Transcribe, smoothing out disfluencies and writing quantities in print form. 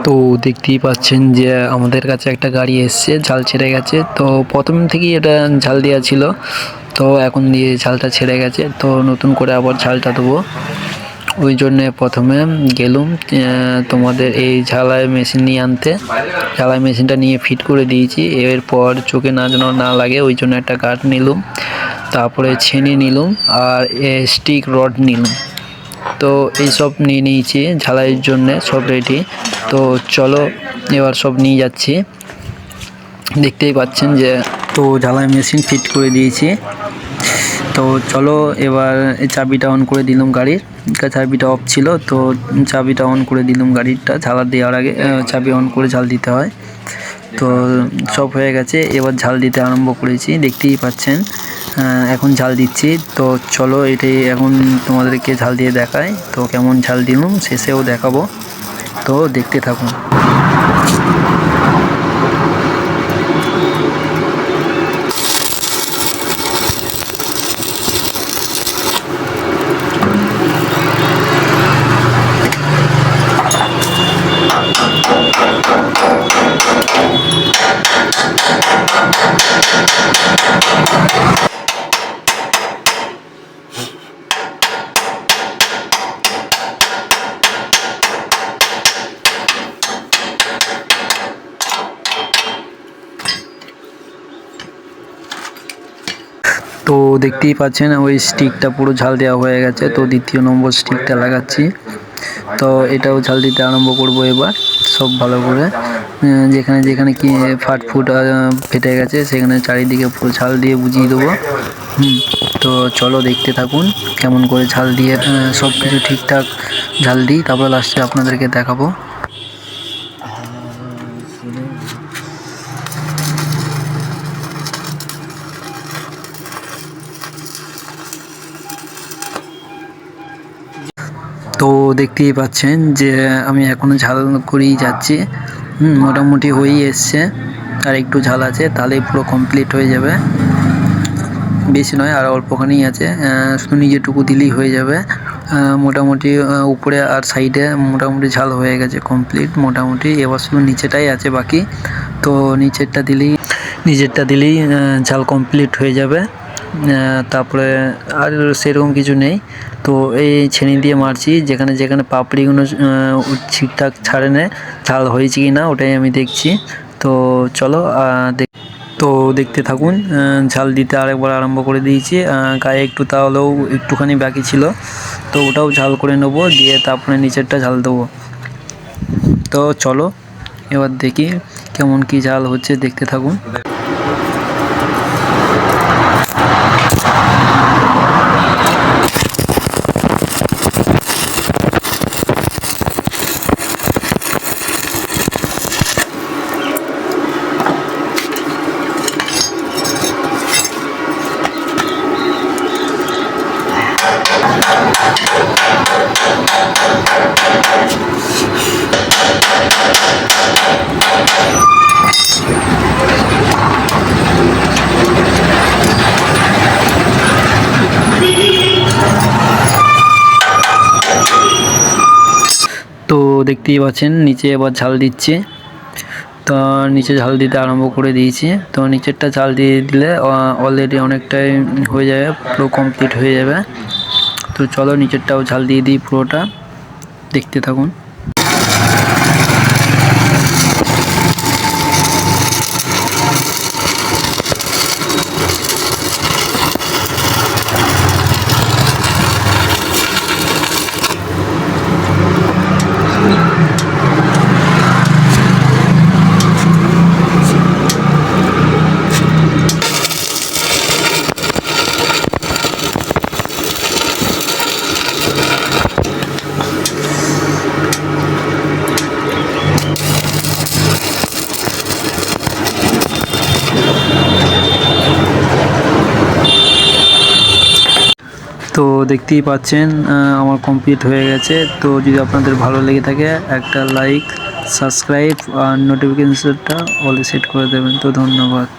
তো দেখতেই পাচ্ছেন যে আমাদের কাছে একটা গাড়ি এসছে, ঝাল ছেড়ে গেছে। তো প্রথম থেকেই এটা ঝাল দেওয়া ছিল, তো এখন দিয়ে ঝালটা ছেড়ে গেছে, তো নতুন করে আবার ঝালটা দেবো। ওই জন্যে প্রথমে গেলুম তোমাদের এই ঝালাই মেশিন নিয়ে আনতে। ঝালাই মেশিনটা নিয়ে ফিট করে দিয়েছি, এরপর চোখে না যেন না লাগে ওই জন্য একটা কাঠ নিলুম, তারপরে ছেনি নিলুম আর স্টিক রড নিলুম। তো এইসব নিয়ে নিয়েছি ঝালাইয়ের জন্যে, সব রেডি। তো চলো এবার সব নিয়ে যাচ্ছি। দেখতেই পাচ্ছেন যে তো ঝালাই মেশিন ফিট করে দিয়েছি। তো চলো এবার চাবিটা অন করে দিলাম, গাড়ির চাবিটা অফ ছিল, তো চাবিটা অন করে দিলাম গাড়িটা। ঝালা দেওয়ার আগে চাবি অন করে ঝাল দিতে হয়। তো সব হয়ে গেছে, এবার ঝাল দিতে আরম্ভ করেছি, দেখতেই পাচ্ছেন। এখন ঝাল দিচ্ছি। তো চলো এটাই এখন তোমাদেরকে ঝাল দিয়ে দেখাই, তো কেমন ঝাল দিলাম শেষেও দেখাবো, তো দেখতে থাকুন। তো দেখতেই পাচ্ছেন ওই স্টিকটা পুরো ঝাল দেওয়া হয়ে গেছে, তো দ্বিতীয় নম্বর স্টিকটা লাগাচ্ছি। তো এটাও ঝাল দিতে আরম্ভ করব এবার, সব ভালো করে। যেখানে যেখানে কি ফাটফুট ফেটে গেছে সেখানে চারিদিকে পুরো ঝাল দিয়ে বুঝিয়ে দেবো। তো চলো দেখতে থাকুন কেমন করে ঝাল দিয়ে সব কিছু ঠিকঠাক ঝাল দিই, তারপরে লাস্টে আপনাদেরকে দেখাবো। তো দেখতেই পাচ্ছেন যে আমি এখনও ঝাল করেই যাচ্ছি। মোটামুটি হয়েই এসছে, আর একটু ঝাল আছে, তাহলেই পুরো কমপ্লিট হয়ে যাবে। বেশি নয়, আর অল্পখানি আছে, শুধু নিজেটুকু দিলেই হয়ে যাবে। মোটামুটি উপরে আর সাইডে মোটামুটি ঝাল হয়ে গেছে কমপ্লিট মোটামুটি। এবার শুধু নিচেটাই আছে বাকি, তো নিচেরটা দিলেই ঝাল কমপ্লিট হয়ে যাবে। তারপরে আর সেরকম কিছু নেই। তো এই ছেনি দিয়ে মারছি, যেখানে যেখানে পাপড়িগুলো ঠিকঠাক ছাড়ে নেয় ঝাল হয়েছে কি না ওটাই আমি দেখছি। তো চলো তো দেখতে থাকুন। ঝাল দিতে আরেকবার আরম্ভ করে দিয়েছি, গায়ে একটু তাহলেও একটুখানি বাকি ছিল, তো ওটাও ঝাল করে নেবো, দিয়ে তারপরে নিচেরটা ঝাল দেবো। তো চলো এবার দেখি কেমন কি ঝাল হচ্ছে, দেখতে থাকুন। তো দেখতেই পাচ্ছেন নিচে এবার ঝাল দিচ্ছে, তো নিচে ঝাল দিতে আরম্ভ করে দিয়েছি। তো নিচেরটা ঝাল দিয়ে দিলে অলরেডি অনেকটাই হয়ে যাবে, পুরো কমপ্লিট হয়ে যাবে। তো চলো নিচেরটাও ঝাল দিয়ে দিই পুরোটা, দেখতে থাকুন। তো দেখতেই পাচ্ছেন আমার কমপ্লিট হয়ে গেছে। তো যদি আপনাদের ভালো লেগে থাকে একটা লাইক, সাবস্ক্রাইব আর নোটিফিকেশনটা অলে সেট করে দেবেন। তো ধন্যবাদ।